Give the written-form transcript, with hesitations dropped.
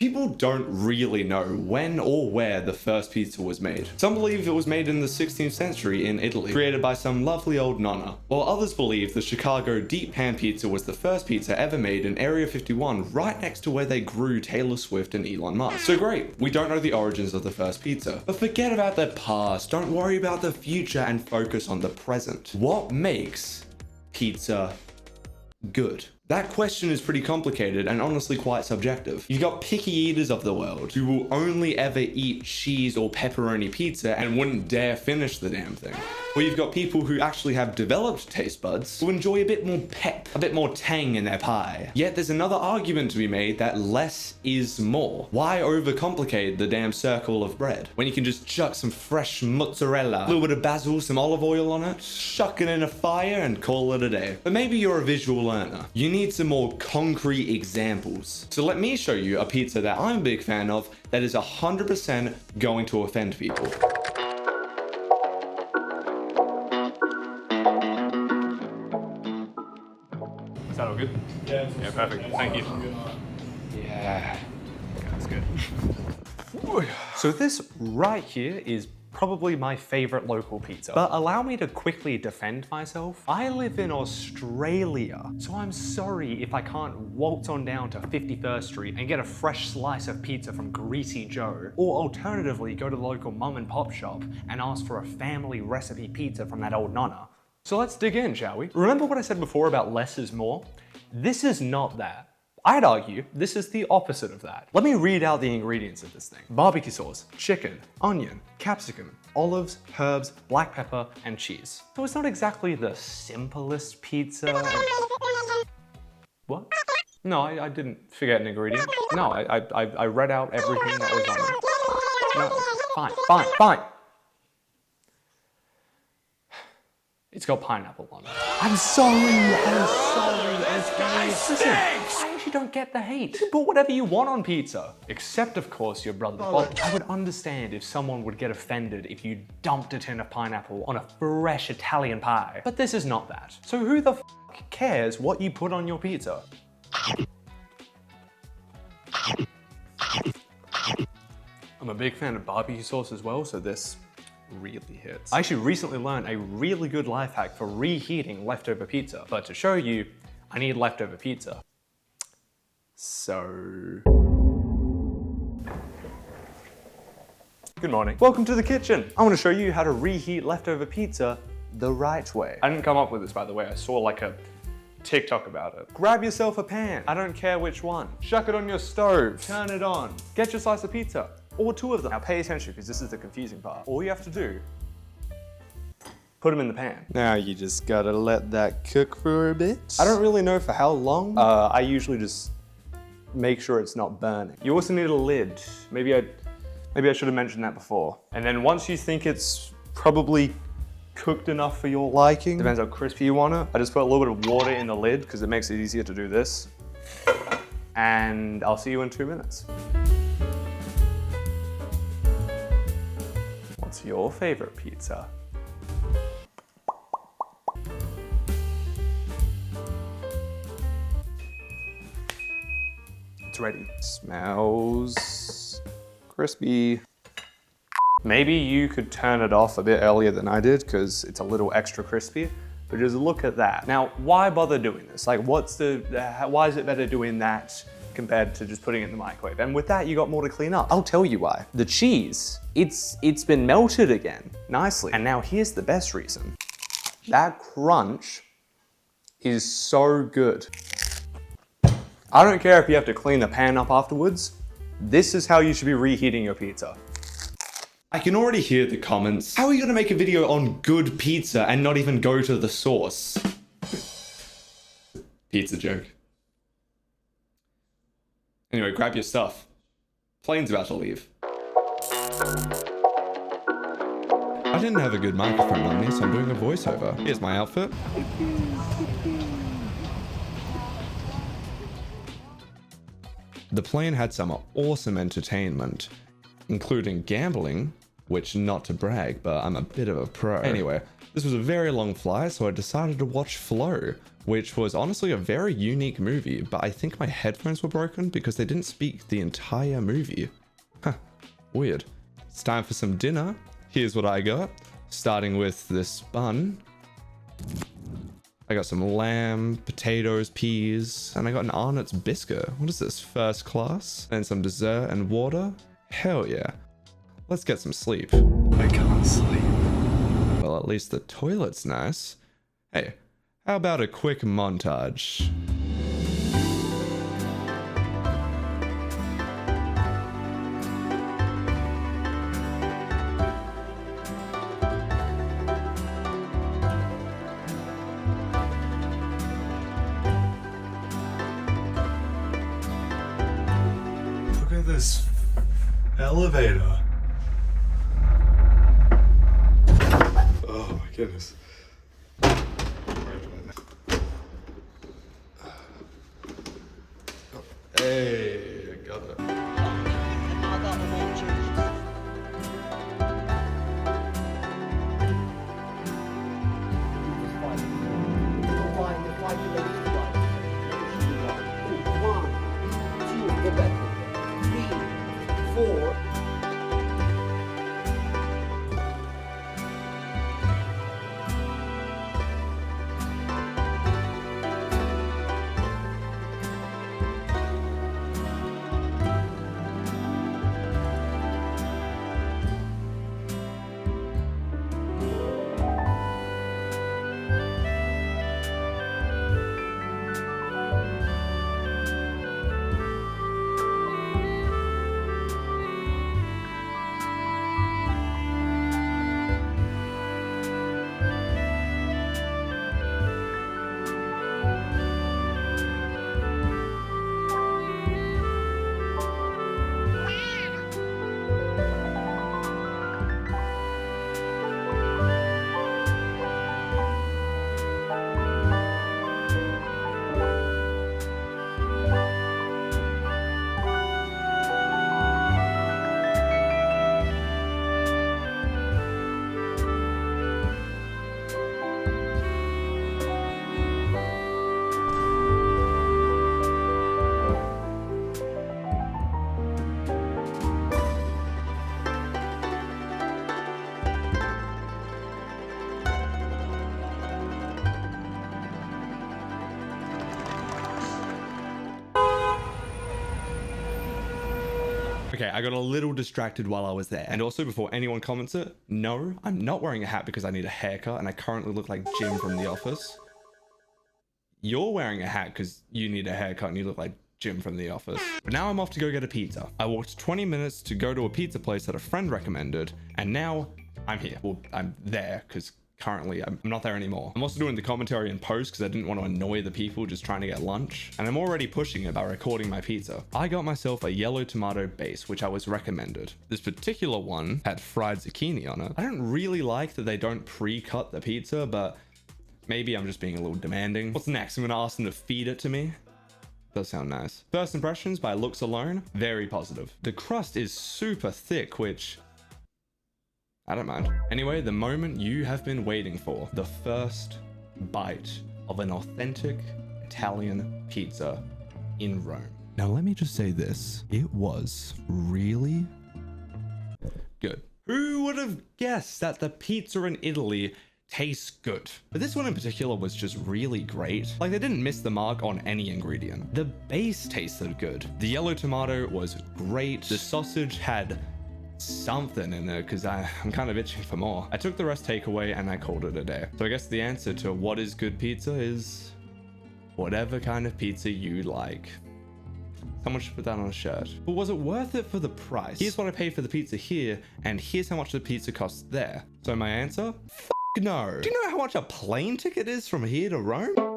People don't really know when or where the first pizza was made. Some believe it was made in the 16th century in Italy, created by some lovely old nonna, while others believe the Chicago deep pan pizza was the first pizza ever made in Area 51, right next to where they grew Taylor Swift and Elon Musk. So great, we don't know the origins of the first pizza, but forget about the past, don't worry about the future, and focus on the present. What makes pizza good? That question is pretty complicated and honestly quite subjective. You've got picky eaters of the world who will only ever eat cheese or pepperoni pizza and wouldn't dare finish the damn thing. Or you've got people who actually have developed taste buds who enjoy a bit more pep, a bit more tang in their pie. Yet there's another argument to be made that less is more. Why overcomplicate the damn circle of bread when you can just chuck some fresh mozzarella, a little bit of basil, some olive oil on it, chuck it in a fire and call it a day. But maybe you're a visual learner. You need some more concrete examples. So let me show you a pizza that I'm a big fan of that is 100% going to offend people. Is that all good? Yeah, perfect. Thank you. Yeah, that's good. So this right here is probably my favorite local pizza. But allow me to quickly defend myself. I live in Australia, so I'm sorry if I can't waltz on down to 51st Street and get a fresh slice of pizza from Greasy Joe, or alternatively go to the local mum and pop shop and ask for a family recipe pizza from that old nonna. So let's dig in, shall we? Remember what I said before about less is more? This is not that. I'd argue this is the opposite of that. Let me read out the ingredients of this thing. Barbecue sauce, chicken, onion, capsicum, olives, herbs, black pepper, and cheese. So it's not exactly the simplest pizza. What? No, I didn't forget an ingredient. No, I read out everything that was on it. No, fine. It's got pineapple on it. I'm sorry. Listen, I actually don't get the hate. You put whatever you want on pizza. Except, of course, your brother. Well, I would understand if someone would get offended if you dumped a tin of pineapple on a fresh Italian pie. But this is not that. So who the f cares what you put on your pizza? I'm a big fan of barbecue sauce as well, so this really hits. I actually recently learned a really good life hack for reheating leftover pizza. But to show you, I need leftover pizza. So... Good morning. Welcome to the kitchen. I want to show you how to reheat leftover pizza the right way. I didn't come up with this, by the way. I saw like a TikTok about it. Grab yourself a pan. I don't care which one. Chuck it on your stove. Turn it on. Get your slice of pizza. Or two of them. Now pay attention because this is the confusing part. All you have to do, put them in the pan. Now you just gotta let that cook for a bit. I don't really know for how long. I usually just make sure it's not burning. You also need a lid. Maybe I should have mentioned that before. And then once you think it's probably cooked enough for your liking, depends how crispy you want it, I just put a little bit of water in the lid because it makes it easier to do this. And I'll see you in 2 minutes. What's your favorite pizza? It's ready. Smells crispy. Maybe you could turn it off a bit earlier than I did because it's a little extra crispy, but just look at that. Now, why bother doing this? Like, why is it better doing that compared to just putting it in the microwave? And with that, you got more to clean up. I'll tell you why. The cheese, it's been melted again, nicely. And now here's the best reason. That crunch is so good. I don't care if you have to clean the pan up afterwards. This is how you should be reheating your pizza. I can already hear the comments. How are you gonna make a video on good pizza and not even go to the source? Pizza joke. Anyway, grab your stuff. Plane's about to leave. I didn't have a good microphone on me, so I'm doing a voiceover. Here's my outfit. The plane had some awesome entertainment, including gambling, which, not to brag, but I'm a bit of a pro. Anyway, This was a very long flight, so I decided to watch Flow, which was honestly a very unique movie, but I think my headphones were broken because they didn't speak the entire movie. Huh, weird. It's time for some dinner. Here's what I got, starting with this bun. I got some lamb, potatoes, peas, and I got an Arnott's biscuit. What is this, first class? And some dessert and water? Hell yeah. Let's get some sleep. I can't sleep. Well, at least the toilet's nice. Hey, how about a quick montage? Look at this elevator. Oh my goodness. Hey, I got it. Okay, I got a little distracted while I was there. And also, before anyone comments it, no, I'm not wearing a hat because I need a haircut and I currently look like Jim from The Office. You're wearing a hat because you need a haircut and you look like Jim from The Office. But now I'm off to go get a pizza. I walked 20 minutes to go to a pizza place that a friend recommended, and now I'm here. Well, I'm there because currently I'm not there anymore. I'm also doing the commentary in post because I didn't want to annoy the people just trying to get lunch, and I'm already pushing it by recording my pizza. I got myself a yellow tomato base, which I was recommended. This particular one had fried zucchini on it. I don't really like that they don't pre-cut the pizza, but maybe I'm just being a little demanding. What's next? I'm gonna ask them to feed it to me. Does sound nice. First impressions by looks alone, very positive. The crust is super thick, which I don't mind. Anyway, the moment you have been waiting for, the first bite of an authentic Italian pizza in Rome. Now, let me just say this. It was really good. Who would have guessed that the pizza in Italy tastes good? But this one in particular was just really great. Like, they didn't miss the mark on any ingredient. The base tasted good. The yellow tomato was great. The sausage had something in there because I'm kind of itching for more. I took the rest takeaway and I called it a day. So I guess the answer to what is good pizza is whatever kind of pizza you like. Someone should put that on a shirt. But was it worth it for the price? Here's what I paid for the pizza here, and here's how much the pizza costs there. So my answer? No. Do you know how much a plane ticket is from here to Rome?